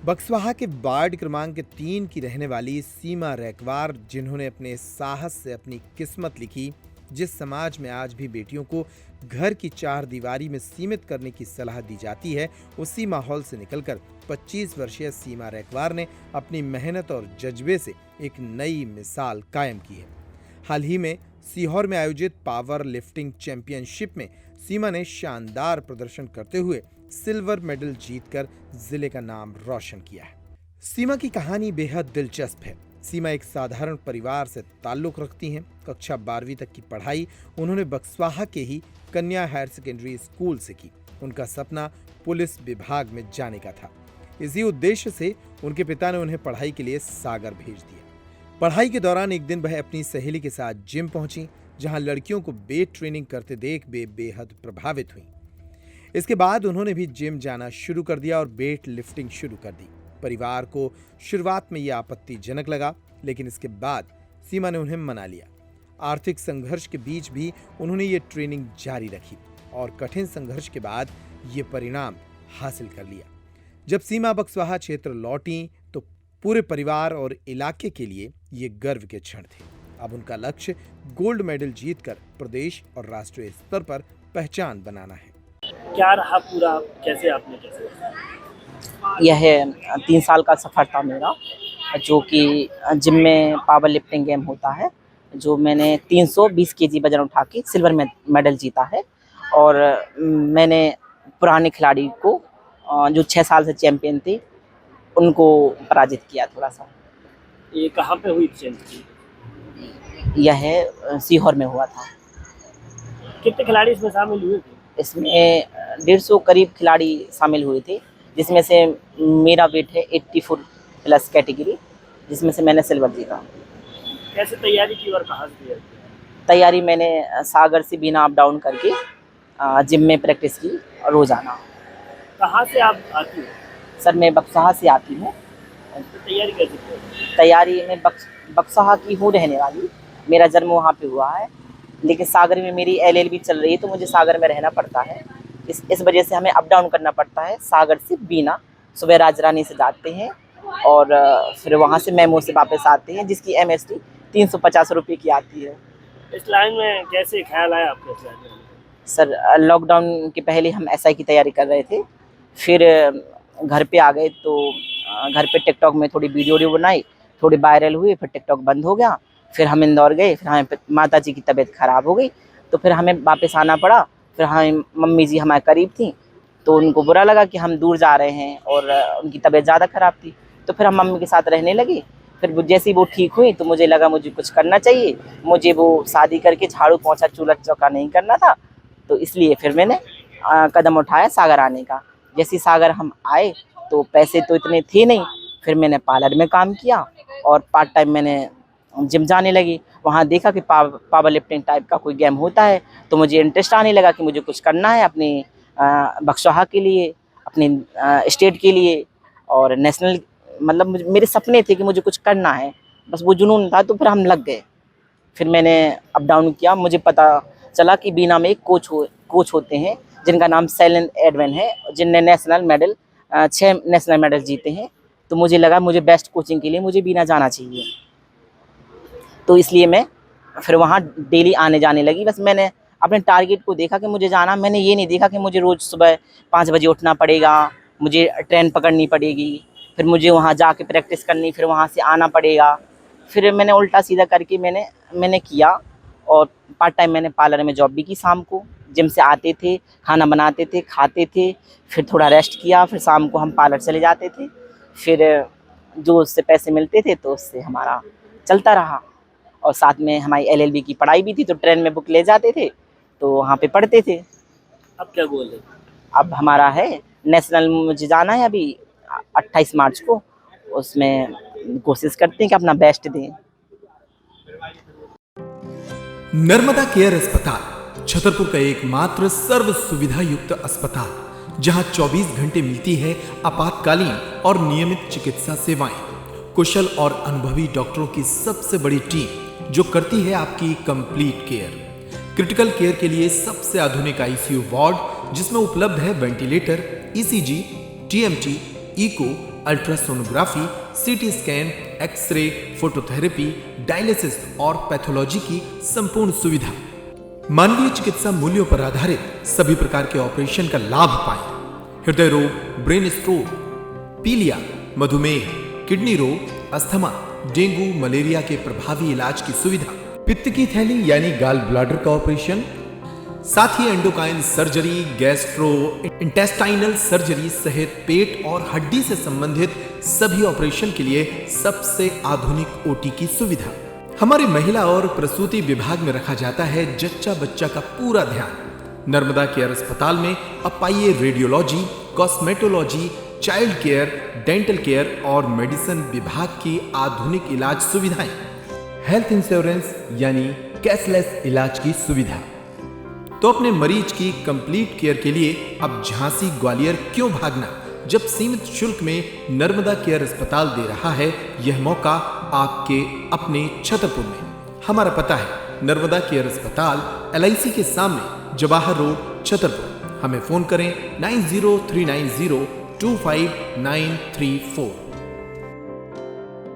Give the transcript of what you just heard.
बक्सवाहा के वार्ड क्रमांक 3 की रहने वाली सीमा रैकवार, जिन्होंने अपने साहस से अपनी किस्मत लिखी। जिस समाज में आज भी बेटियों को घर की चार दीवारी में सीमित करने की सलाह दी जाती है, उसी माहौल से निकलकर 25 वर्षीय सीमा रैकवार ने अपनी मेहनत और जज्बे से एक नई मिसाल कायम की है। हाल ही में सीहोर में आयोजित पावर लिफ्टिंग चैंपियनशिप में सीमा ने शानदार प्रदर्शन करते हुए सिल्वर मेडल जीतकर जिले का नाम रोशन किया है। सीमा की कहानी बेहद दिलचस्प है। सीमा एक साधारण परिवार से ताल्लुक रखती हैं। कक्षा 12वीं तक की पढ़ाई उन्होंने बक्सवाहा के ही कन्या हायर सेकेंडरी स्कूल से की। उनका सपना पुलिस विभाग में जाने का था। इसी उद्देश्य से उनके पिता ने उन्हें पढ़ाई के लिए सागर भेज दिया। पढ़ाई के दौरान एक दिन वह अपनी सहेली के साथ जिम पहुंची, जहां लड़कियों को वेट ट्रेनिंग करते देख वे बेहद प्रभावित हुई। इसके बाद उन्होंने भी जिम जाना शुरू कर दिया और वेट लिफ्टिंग शुरू कर दी। परिवार को शुरुआत में यह आपत्तिजनक लगा, लेकिन इसके बाद सीमा ने उन्हें मना लिया। आर्थिक संघर्ष के बीच भी उन्होंने ये ट्रेनिंग जारी रखी और कठिन संघर्ष के बाद ये परिणाम हासिल कर लिया। जब सीमा बक्सवाहा क्षेत्र लौटी तो पूरे परिवार और इलाके के लिए ये गर्व के क्षण थे। अब उनका लक्ष्य गोल्ड मेडल जीतकर प्रदेश और राष्ट्रीय स्तर पर पहचान बनाना है। क्या रहा पूरा, कैसे आपने यह 3 साल का सफ़र था मेरा, जो कि जिम में पावर लिफ्टिंग गेम होता है, जो मैंने 320 केजी वजन उठा के सिल्वर मेडल जीता है। और मैंने पुराने खिलाड़ी को जो 6 साल से चैंपियन थे उनको पराजित किया थोड़ा सा। ये कहाँ पे हुई चैंपियन? यह सीहोर में हुआ था। कितने खिलाड़ी इसमें शामिल हुए थे? इसमें 150 करीब खिलाड़ी शामिल हुए थे, जिसमें से मेरा वेट है 84 प्लस कैटेगरी, जिसमें से मैंने सिल्वर जीता। कैसे तैयारी की और कहाँ से किया? तैयारी मैंने सागर से बिना अप डाउन करके जिम में प्रैक्टिस की रोजाना। कहाँ से आप आती हो? सर मैं बक्सवाहा से आती हूँ। तो तैयारी कैसे की? तैयारी में बक्सवाहा की हूँ रहने वाली, मेरा जन्म वहाँ पे हुआ है, लेकिन सागर में मेरी LLB चल रही है, तो मुझे सागर में रहना पड़ता है। इस वजह से हमें अप डाउन करना पड़ता है। सागर से बीना सुबह राजरानी से जाते हैं और फिर वहाँ से मेमो से वापस आते हैं, जिसकी MST 350 रुपये की आती है। इस लाइन में कैसे ख्याल आया आपको इस लाइन में? सर लॉकडाउन के पहले हम SI की तैयारी कर रहे थे, फिर घर पे आ गए तो घर पे टिकटॉक में थोड़ी वीडियो बनाई, थोड़ी वायरल हुई, फिर टिकटॉक बंद हो गया। फिर हम इंदौर गए, फिर हमें माता जी की तबीयत ख़राब हो गई, तो फिर हमें वापस आना पड़ा। फिर हमें मम्मी जी हमारे करीब थी, तो उनको बुरा लगा कि हम दूर जा रहे हैं और उनकी तबीयत ज़्यादा ख़राब थी, तो फिर हम मम्मी के साथ रहने लगे। फिर जैसे ही वो ठीक हुई तो मुझे लगा मुझे कुछ करना चाहिए। मुझे वो शादी करके झाड़ू पोंछा चूल्हा चौका नहीं करना था, तो इसलिए फिर मैंने कदम उठाया सागर आने का। जैसे ही सागर हम आए तो पैसे तो इतने थे नहीं, फिर मैंने पार्लर में काम किया और पार्ट टाइम मैंने जिम जाने लगी। वहाँ देखा कि पावर लिफ्टिंग टाइप का कोई गेम होता है, तो मुझे इंटरेस्ट आने लगा कि मुझे कुछ करना है अपने बक्सवाहा के लिए, अपने स्टेट के लिए और नेशनल। मतलब मेरे सपने थे कि मुझे कुछ करना है, बस वो जुनून था, तो फिर हम लग गए। फिर मैंने अप डाउन किया। मुझे पता चला कि बीना में एक कोच होते हैं जिनका नाम शैलेंद्र एडवन है, जिनने नेशनल मेडल 6 नेशनल मेडल जीते हैं। तो मुझे लगा मुझे बेस्ट कोचिंग के लिए मुझे बीना जाना चाहिए, तो इसलिए मैं फिर वहाँ डेली आने जाने लगी। बस मैंने अपने टारगेट को देखा कि मुझे जाना। मैंने ये नहीं देखा कि मुझे रोज़ सुबह 5 बजे उठना पड़ेगा, मुझे ट्रेन पकड़नी पड़ेगी, फिर मुझे वहाँ जाके प्रैक्टिस करनी, फिर वहाँ से आना पड़ेगा। फिर मैंने उल्टा सीधा करके मैंने किया और पार्ट टाइम मैंने पार्लर में जॉब भी की। शाम को जिम से आते थे, खाना बनाते थे, खाते थे, फिर थोड़ा रेस्ट किया, फिर शाम को हम पार्लर चले जाते थे। फिर जो उससे पैसे मिलते थे तो उससे हमारा चलता रहा। और साथ में हमारी LLB की पढ़ाई भी थी, तो ट्रेन में बुक ले जाते थे, तो वहाँ पे पढ़ते थे। अब क्या गोल है? अब हमारा है नेशनल, मुझे जाना है अभी 28 मार्च को, उसमें कोशिश करते हैं कि अपना बेस्ट दें। नर्मदा केयर अस्पताल छतरपुर का एकमात्र सर्व सुविधा युक्त अस्पताल, जहां 24 घंटे मिलती है आपातकालीन और नियमित चिकित्सा सेवाएं। कुशल और अनुभवी डॉक्टरों की सबसे बड़ी टीम जो करती है आपकी कंप्लीट केयर। क्रिटिकल केयर के लिए सबसे आधुनिक ICU वार्ड, जिसमें उपलब्ध है ventilator, ECG, TMT, echo, ultrasonography, CT scan, X-ray, phototherapy, dialysis और पैथोलॉजी की संपूर्ण सुविधा। मानवीय चिकित्सा मूल्यों पर आधारित सभी प्रकार के ऑपरेशन का लाभ पाएं। हृदय रोग, ब्रेन स्ट्रोक, पीलिया, मधुमेह, किडनी रोग, अस्थमा, डेंगू, मलेरिया के प्रभावी इलाज की सुविधा, पित्त की थैली यानी गाल ब्लैडर का ऑपरेशन, साथ ही endocrine surgery, gastro intestinal surgery सहित पेट और हड्डी से संबंधित सभी ऑपरेशन के लिए सबसे आधुनिक ओटी की सुविधा। हमारे महिला और प्रसूति विभाग में रखा जाता है जच्चा बच्चा का पूरा ध्यान। नर्मदा केयर अस्पताल में अब पाइए radiology, cosmetology, child care, dental care और मेडिसिन विभाग की आधुनिक इलाज सुविधाएं, हेल्थ इंश्योरेंस यानी कैशलेस इलाज की सुविधा। तो अपने मरीज की कंप्लीट केयर के लिए अब झांसी ग्वालियर क्यों भागना, जब सीमित शुल्क में नर्मदा केयर अस्पताल दे रहा है यह मौका आपके अपने छतरपुर में। हमारा पता है नर्मदा केयर अस्पताल LIC के सामने, जवाहर रोड, छतरपुर। हमें फोन करें 9039025934।